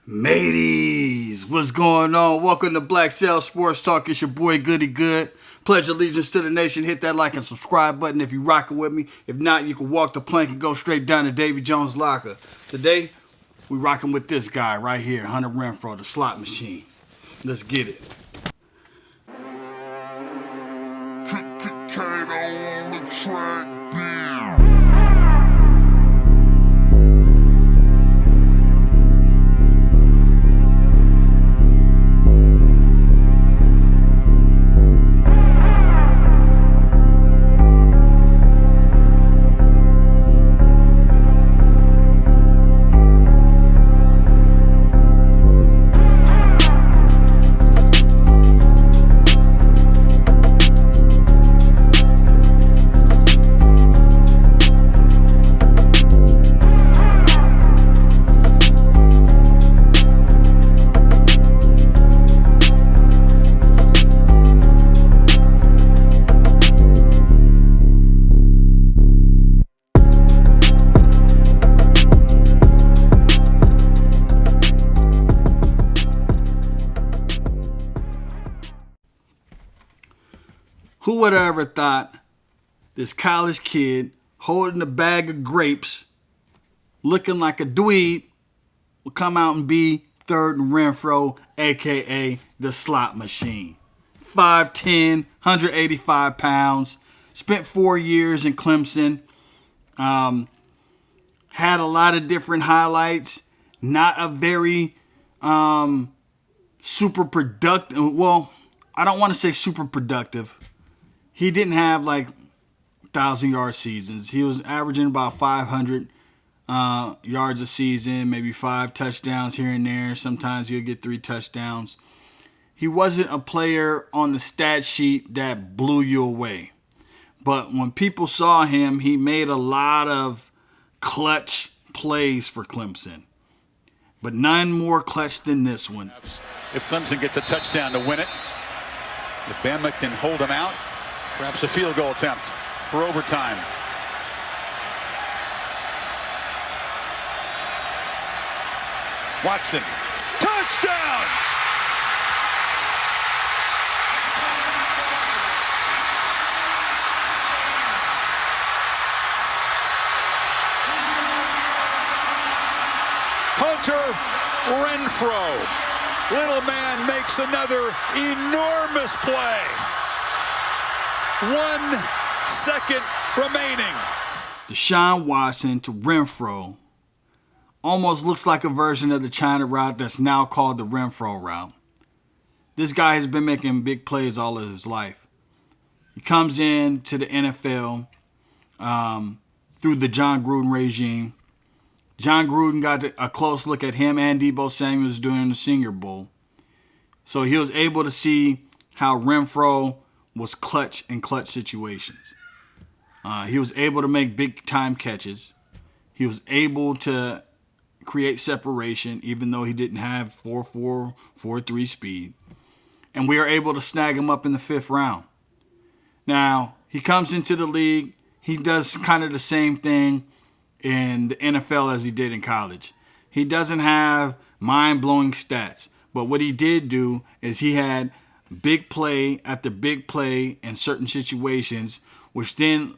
Mateys, what's going on? Welcome to Black Cell Sports Talk. It's your boy Goody Good. Pledge allegiance to the nation. Hit that like and subscribe button if you rocking with me. If not, you can walk the plank and go straight down to Davy Jones' locker. Today, we rocking with this guy right here, Hunter Renfrow, the slot machine. Let's get it. On the track. Who would have ever thought this college kid holding a bag of grapes, looking like a dweeb, would come out and be third and Renfrow, a.k.a. the slot machine. 5'10", 185 pounds, spent 4 years in Clemson, had a lot of different highlights, not a very super productive, well, I don't want to say super productive. He didn't have like 1,000-yard seasons. He was averaging about 500 yards a season, maybe 5 touchdowns here and there. Sometimes he'll get 3 touchdowns. He wasn't a player on the stat sheet that blew you away. But when people saw him, he made a lot of clutch plays for Clemson. But none more clutch than this one. If Clemson gets a touchdown to win it, if Bama can hold him out, perhaps a field goal attempt for overtime. Watson, touchdown! Hunter Renfrow. Little man makes another enormous play. 1 second remaining. Deshaun Watson to Renfrow almost looks like a version of the China route that's now called the Renfrow route. This guy has been making big plays all of his life. He comes in to the NFL through the John Gruden regime. John Gruden got a close look at him and Deebo Samuels during the Senior Bowl. So he was able to see how Renfrow was clutch in clutch situations. He was able to make big-time catches. He was able to create separation, even though he didn't have 4.4, 4.3 speed. And we are able to snag him up in the 5th round. Now, he comes into the league. He does kind of the same thing in the NFL as he did in college. He doesn't have mind-blowing stats. But what he did do is he had big play after big play in certain situations, which then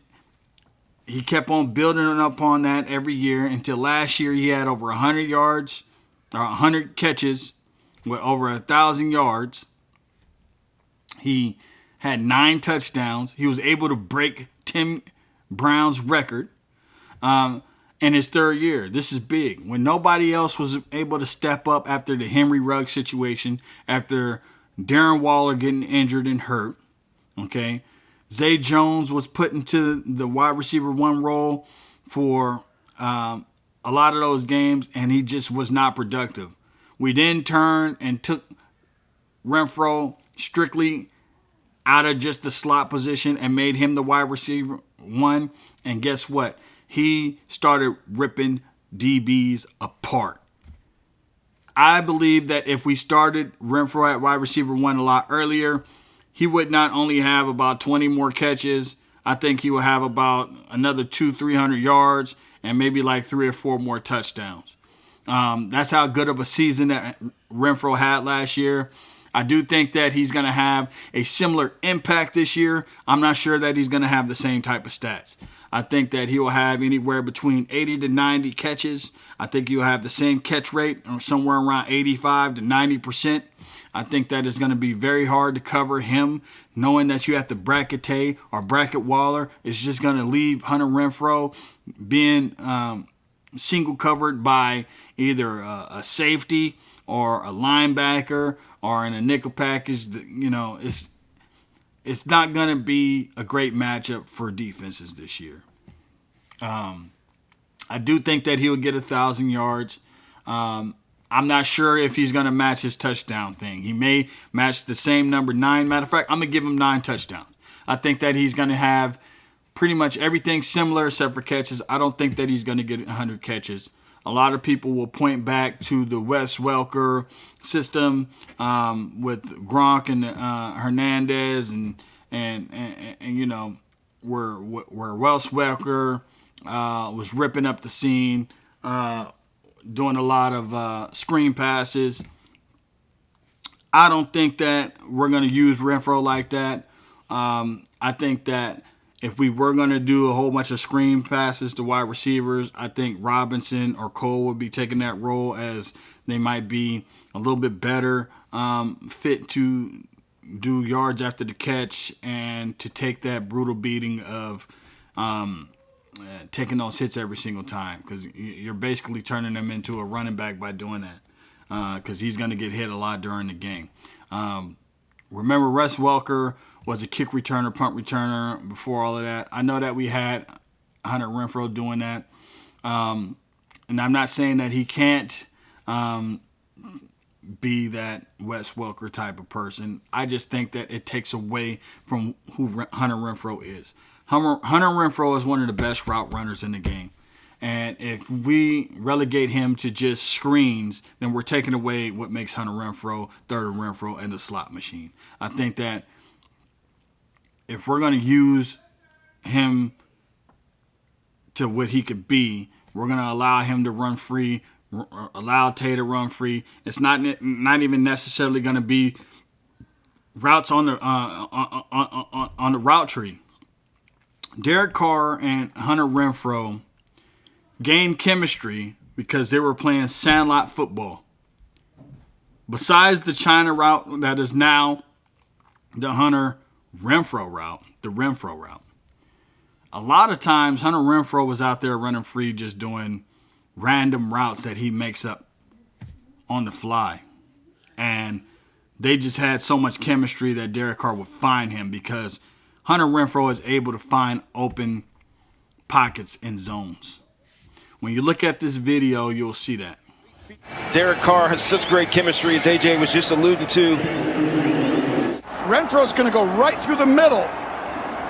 he kept on building up on that every year until last year he had over 100 yards or 100 catches with over 1,000 yards. He had 9 touchdowns. He was able to break Tim Brown's record in his 3rd year. This is big. When nobody else was able to step up after the Henry Ruggs situation, after Darren Waller getting injured and hurt, okay? Zay Jones was put into the wide receiver 1 role for a lot of those games, and he just was not productive. We then turned and took Renfrow strictly out of just the slot position and made him the wide receiver 1, and guess what? He started ripping DBs apart. I believe that if we started Renfrow at wide receiver 1 a lot earlier, he would not only have about 20 more catches, I think he will have about another 200-300 yards and maybe like 3 or 4 more touchdowns. That's how good of a season that Renfrow had last year. I do think that he's going to have a similar impact this year. I'm not sure that he's going to have the same type of stats. I think that he will have anywhere between 80 to 90 catches. I think he'll have the same catch rate, or somewhere around 85 to 90%. I think that it's going to be very hard to cover him, knowing that you have to bracket Tay or bracket Waller. It's just going to leave Hunter Renfrow being single covered by either a safety or a linebacker or in a nickel package. It's not going to be a great matchup for defenses this year. I do think that he'll get 1,000 yards. I'm not sure if he's going to match his touchdown thing. He may match the same number 9. Matter of fact, I'm going to give him 9 touchdowns. I think that he's going to have pretty much everything similar except for catches. I don't think that he's going to get 100 catches. A lot of people will point back to the Wes Welker system with Gronk and Hernandez and where Wes Welker was ripping up the scene, doing a lot of screen passes. I don't think that we're going to use Renfrow like that. I think that if we were going to do a whole bunch of screen passes to wide receivers, I think Robinson or Cole would be taking that role, as they might be a little bit better fit to do yards after the catch and to take that brutal beating of taking those hits every single time, because you're basically turning them into a running back by doing that, because he's going to get hit a lot during the game. Remember, Wes Welker was a kick returner, punt returner before all of that. I know that we had Hunter Renfrow doing that. And I'm not saying that he can't be that Wes Welker type of person. I just think that it takes away from who Hunter Renfrow is. Hunter Renfrow is one of the best route runners in the game. And if we relegate him to just screens, then we're taking away what makes Hunter Renfrow, third Renfrow, and the slot machine. I think that if we're going to use him to what he could be, we're going to allow him to run free, allow Tay to run free. It's not even necessarily going to be routes on the route tree. Derek Carr and Hunter Renfrow gained chemistry because they were playing sandlot football. Besides the China route that is now the Hunter Renfrow route, the Renfrow route. A lot of times Hunter Renfrow was out there running free, just doing random routes that he makes up on the fly. And they just had so much chemistry that Derek Carr would find him, because Hunter Renfrow is able to find open pockets in zones. When you look at this video, you'll see that. Derek Carr has such great chemistry, as AJ was just alluding to. Renfrow's going to go right through the middle.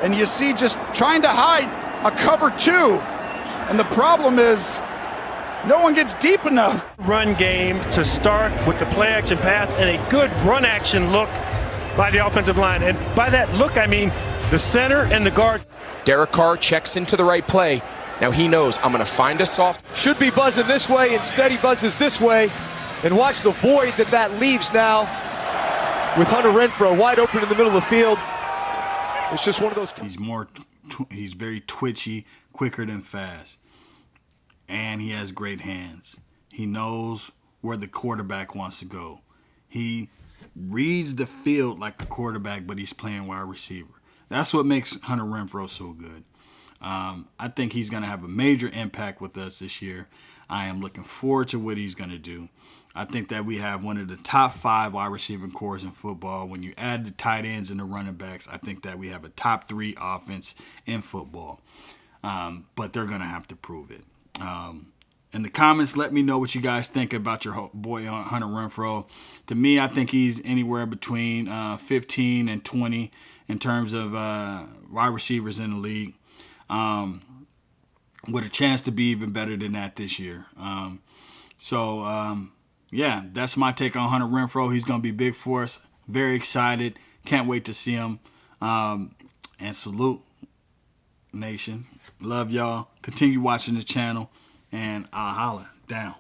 And you see, just trying to hide a cover 2. And the problem is, no one gets deep enough. Run game to start with the play action pass and a good run action look by the offensive line. And by that look, I mean the center and the guard. Derek Carr checks into the right play. Now he knows, I'm going to find a soft. Should be buzzing this way. Instead, he buzzes this way. And watch the void that leaves now with Hunter Renfrow wide open in the middle of the field. It's just one of those. He's very twitchy, quicker than fast. And he has great hands. He knows where the quarterback wants to go. He reads the field like a quarterback, but he's playing wide receiver. That's what makes Hunter Renfrow so good. I think he's going to have a major impact with us this year. I am looking forward to what he's going to do. I think that we have one of the top 5 wide receiving cores in football. When you add the tight ends and the running backs, I think that we have a top 3 offense in football. But they're going to have to prove it. In the comments, let me know what you guys think about your boy Hunter Renfrow. To me, I think he's anywhere between 15 and 20 in terms of wide receivers in the league, with a chance to be even better than that this year. Yeah, that's my take on Hunter Renfrow. He's going to be big for us. Very excited. Can't wait to see him. And salute, nation. Love y'all. Continue watching the channel. And I'll holla down.